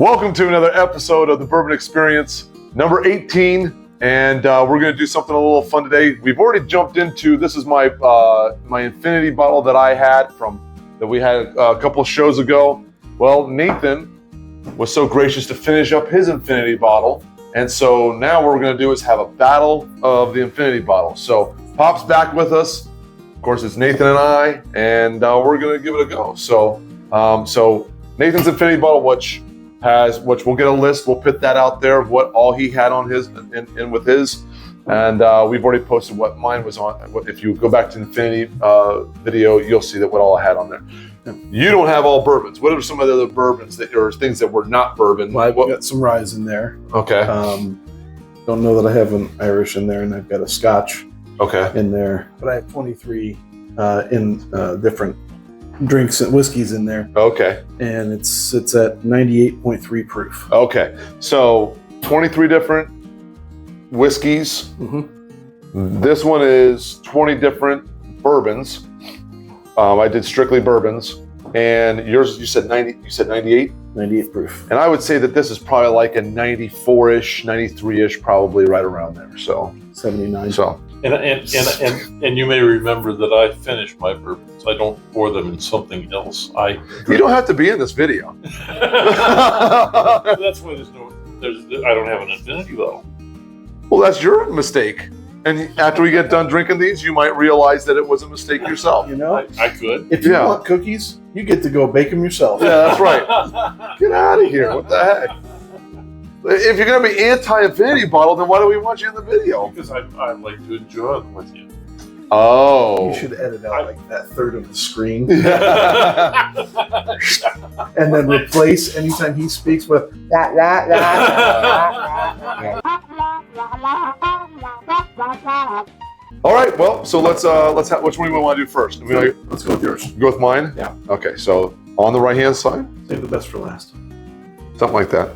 Welcome to another episode of the Bourbon Experience, number 18, and we're going to do something a little fun today. We've already jumped into, this is my my Infinity bottle that I had that we had a couple of shows ago. Well, Nathan was so gracious to finish up his Infinity bottle, and so now what we're going to do is have a battle of the Infinity bottle. So Pop's back with us. Of course, it's Nathan and I, and we're going to give it a go. So Nathan's Infinity bottle, which we'll get a list. We'll put that out there of what all he had on his and with his, and we've already posted what mine was on. If you go back to the Infinity video, you'll see that what all I had on there. You don't have all bourbons. What are some of the other bourbons or things that were not bourbon? Well, I've got some rye in there. Okay. Don't know that I have an Irish in there, and I've got a Scotch. Okay. In there, but I have 23 different drinks and whiskeys in there. Okay. And it's at 98.3 proof. Okay. So 23 different whiskeys. Mm-hmm. This one is 20 different bourbons. I did strictly bourbons, and yours, you said 90. You said 98. 98 proof. And I would say that this is probably like a 94-ish, 93-ish, probably right around there. So 79. So. And you may remember that I finish my bourbons. I don't pour them in something else. You don't have to be in this video. That's why I don't have an Infinity bottle. Well, that's your mistake. And after we get done drinking these, you might realize that it was a mistake yourself. You know, I could. if you want cookies, you get to go bake them yourself. Yeah, that's right. Get out of here. What the heck? If you're going to be anti-Infinity bottle, then why do we want you in the video? Because I like to enjoy them with you. Oh. You should edit out like that third of the screen. Yeah. And then replace anytime he speaks with that. All right. Well, so let's have, which one do we want to do first? Let's go with yours. Go with mine? Yeah. Okay. So on the right-hand side? Save the best for last. Something like that.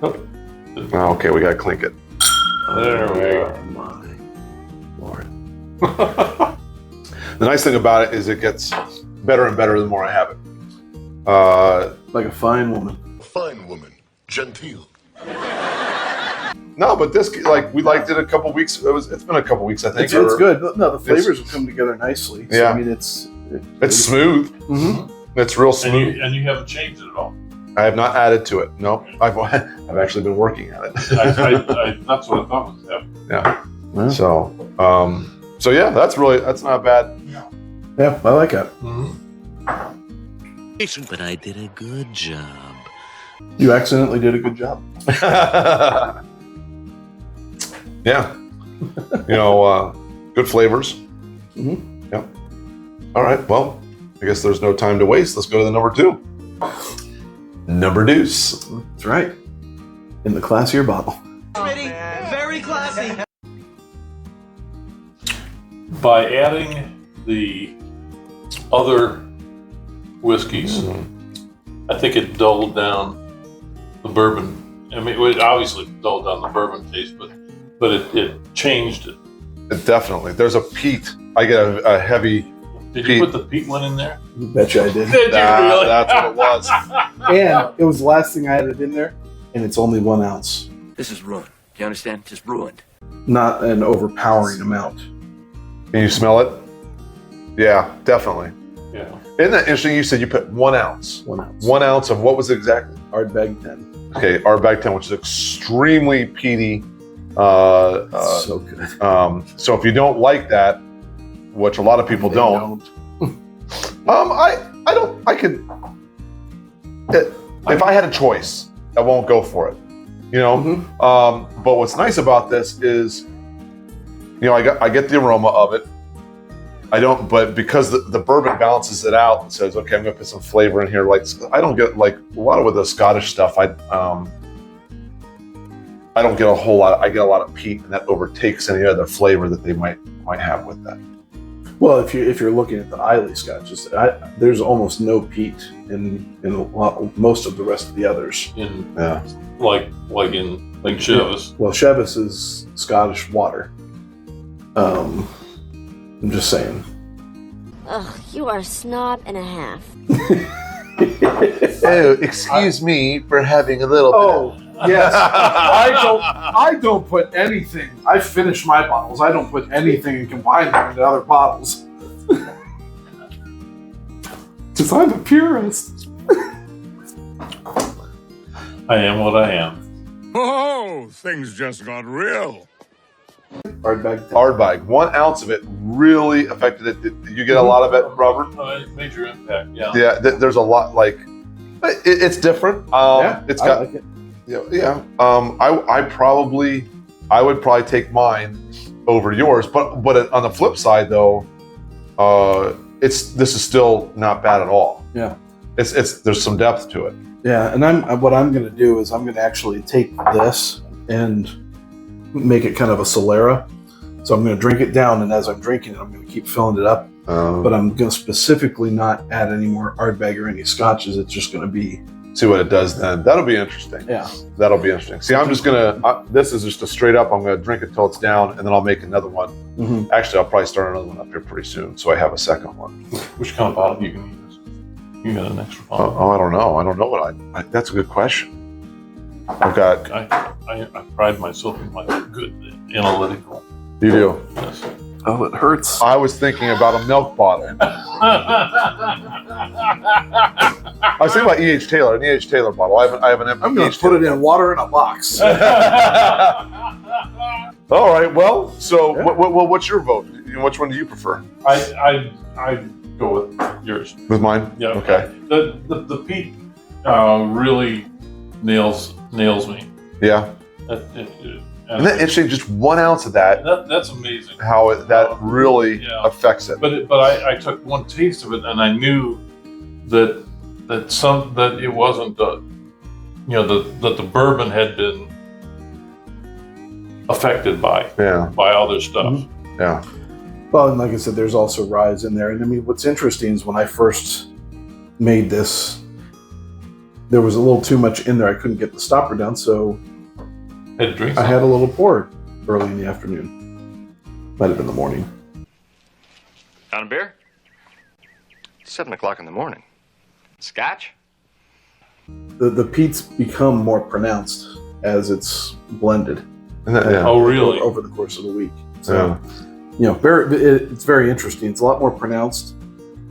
Okay, we got to clink it. There we go. Oh my Lord. The nice thing about it is it gets better and better the more I have it. Like a fine woman. Fine woman, genteel. No, but this, like, we liked it a couple weeks. It's been a couple weeks, I think. It's good. No, the flavors have come together nicely. So, Yeah. I mean, it's smooth. Mm-hmm. It's real smooth. And you haven't changed it at all. I have not added to it. No, I've actually been working at it. That's what I thought was happening. Yeah. Yeah. So yeah, that's not bad. Yeah, I like it. Mm-hmm. But I did a good job. You accidentally did a good job. Yeah. Good flavors. Mm-hmm. Yep. All right. Well, I guess there's no time to waste. Let's go to the number 2. Number deuce. That's right. In the classier bottle. Pretty, very classy. By adding the other whiskeys, I think it dulled down the bourbon. I mean, it obviously dulled down the bourbon taste, but it changed it. Definitely. There's a peat. I get a heavy. Did peat. you put the peat one in there? You betcha I did. Did you really? That's what it was. And it was the last thing I added in there, and it's only 1 ounce. This is ruined. You understand? Just ruined. Not an overpowering amount. Can you smell it? Yeah, definitely. Yeah. Isn't that interesting? You said you put 1 ounce. 1 ounce. 1 ounce of what was it exactly? Ardbeg 10. Okay, Ardbeg 10, which is extremely peaty. So good. So if you don't like that, which a lot of people don't. If I had a choice, I won't go for it. Mm-hmm. But what's nice about this is, I get the aroma of it. But because the bourbon balances it out and says, okay, I'm gonna put some flavor in here. Like, I don't get, like, a lot of with the Scottish stuff, I don't get a whole lot. I get a lot of peat, and that overtakes any other flavor that they might have with that. Well, if you're looking at the Islay scotches, there's almost no peat in most of the rest of the others. Like in Chivas. Well, Chivas is Scottish water. I'm just saying. Ugh, you are a snob and a half. Oh, excuse me for having a little Oh, yes. I don't put anything. I finish my bottles. I don't put anything and combine them into other bottles. Because I'm a purist. I am what I am. Oh, things just got real. Hardback. Ardbeg. 1 ounce of it really affected it. Did you get a lot of it, Robert? Major impact, yeah. Yeah, there's a lot. Like, it's different. Yeah, It's I got. like it. Yeah. I would probably take mine over yours. But on the flip side, though, this is still not bad at all. Yeah. It's there's some depth to it. Yeah, and what I'm going to do is I'm going to actually take this and make it kind of a Solera. So I'm going to drink it down, and as I'm drinking it, I'm going to keep filling it up. But I'm going to specifically not add any more Ardbeg or any scotches. It's just going to be... See what it does then. That'll be interesting. Yeah. That'll be interesting. See, I'm just gonna. This is just a straight up. I'm gonna drink it till it's down, and then I'll make another one. Mm-hmm. Actually, I'll probably start another one up here pretty soon, so I have a second one. Which kind of bottle you can use? You got an extra bottle? I don't know. I don't know what I. That's a good question. I've got. I pride myself in my good analytical. You do. Yes. Oh, it hurts. I was thinking about a milk bottle. I was thinking about E.H. Taylor, an E.H. Taylor bottle. I have an empty. I'm going to put it in water in a box. All right. Well, so Yeah. what's your vote? Which one do you prefer? I go with yours. With mine? Yeah. Okay. The peat really nails me. Yeah. And then interesting, just 1 ounce of that. That's amazing. How that really Yeah. affects it. But I took one taste of it, and I knew that it wasn't that the bourbon had been affected by other stuff. Mm-hmm. Yeah. Well, and like I said, there's also rye in there. And I mean, what's interesting is when I first made this, there was a little too much in there. I couldn't get the stopper down, so Had to drink I some. had a little pour early in the afternoon. Might have been the morning. Down a beer? 7 o'clock in the morning. Scotch? The peats become more pronounced as it's blended Oh, really? over the course of the week. So, it's very interesting. It's a lot more pronounced.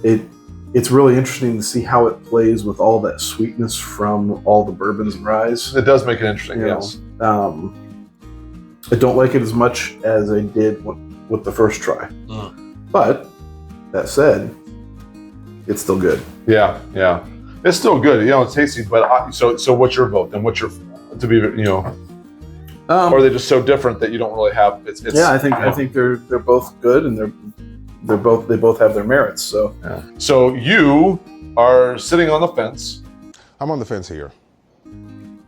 It's really interesting to see how it plays with all that sweetness from all the bourbons and ryes. It does make it interesting, You know, yes. I don't like it as much as I did with the first try. But that said, it's still good. Yeah. It's still good. It's tasty, but so what's your vote? Then what's your, to be, or are they just so different that you don't really have, it's I think they're both good, and they both have their merits. So Yeah. So you are sitting on the fence. I'm on the fence here.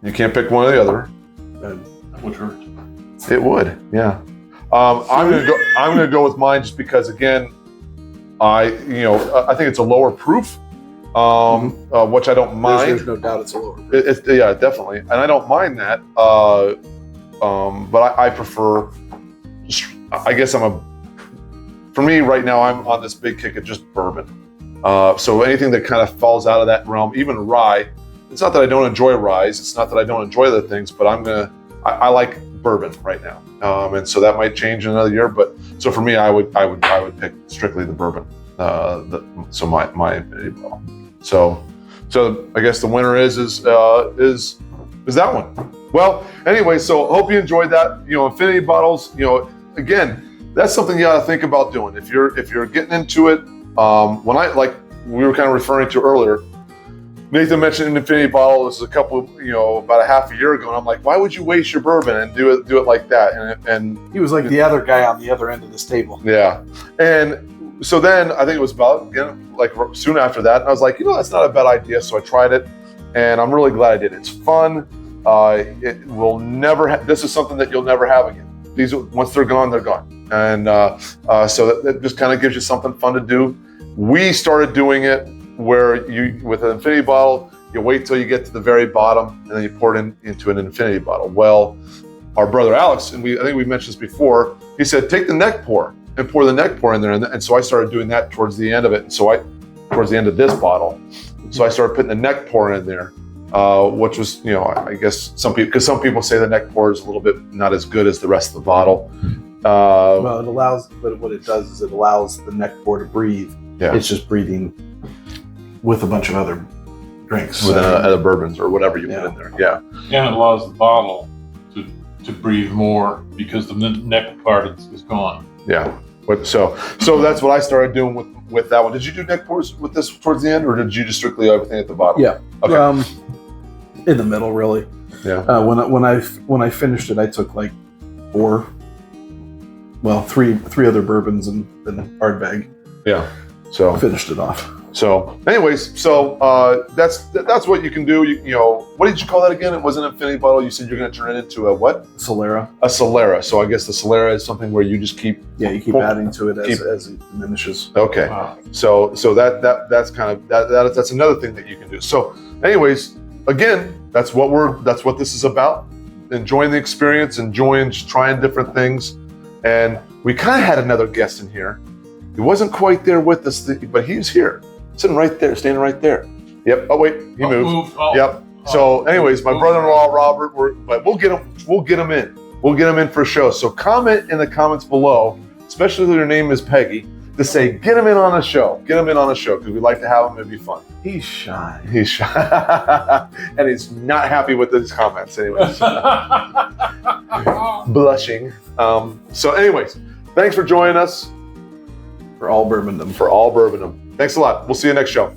You can't pick one or the other. and That would hurt. It would, yeah. I'm gonna go with mine just because, again, I think it's a lower proof, which I don't mind. there's no doubt it's a lower. Yeah, definitely, and I don't mind that. But I prefer. I guess for me right now, I'm on this big kick of just bourbon. So anything that kind of falls out of that realm, even rye. It's not that I don't enjoy ryes. It's not that I don't enjoy other things, but I like bourbon right now, and so that might change in another year. But so for me, I would pick strictly the bourbon. So my infinity bottle. So I guess the winner is that one. Well, anyway, so hope you enjoyed that. Infinity bottles. Again, that's something you got to think about doing if you're getting into it. When we were kind of referring to earlier. Nathan mentioned an infinity bottle. This is about a half a year ago, and I'm like, why would you waste your bourbon and do it like that? And He was like the other guy on the other end of this table. yeah, and so then I think it was about soon after that, and I was like, that's not a bad idea. So I tried it, and I'm really glad I did. It's fun. It will never. This is something that you'll never have again. These once they're gone, they're gone, and so that just kind of gives you something fun to do. We started doing it where with an infinity bottle, you wait till you get to the very bottom, and then you pour it into an infinity bottle. Well, our brother Alex, and I think we mentioned this before, he said, take the neck pour and pour the neck pour in there. And so I started doing that towards the end of it. And so towards the end of this bottle. So I started putting the neck pour in there, which was, I guess some people say the neck pour is a little bit not as good as the rest of the bottle. Well, it allows, but what it does is it allows the neck pour to breathe. Yeah. It's just breathing with a bunch of other drinks. With other bourbons or whatever you Yeah. put in there. Yeah. And it allows the bottle to breathe more because the neck part is gone. Yeah. So that's what I started doing with that one. Did you do neck pours with this towards the end, or did you just strictly everything at the bottom? Yeah. Okay. In the middle, really. Yeah. When I finished it, I took like three other bourbons and hard bag. Yeah. So Finished it off. So, anyways, that's what you can do. What did you call that again? It wasn't an infinity bottle. You said you're going to turn it into a what? Solera. A Solera. So I guess the Solera is something where you just keep. Yeah, you keep adding to it as it diminishes. Okay. Wow. So that's kind of that's another thing that you can do. So, anyways, again, that's what this is about. Enjoying the experience, enjoying just trying different things, and we kind of had another guest in here. He wasn't quite there with us, but he's here. Sitting right there, standing right there. Yep. Oh wait, he moved. Oh. Yep. So, anyways, my brother-in-law Robert, but we'll get him. We'll get him in. We'll get him in for a show. So comment in the comments below, especially if your name is Peggy, to say get him in on a show. Get him in on a show because we'd like to have him. It'd be fun. He's shy. He's shy, and he's not happy with his comments. Anyways, blushing. So, anyways, thanks for joining us For all bourbondom. for all Bourbondom. Thanks a lot. We'll see you next show.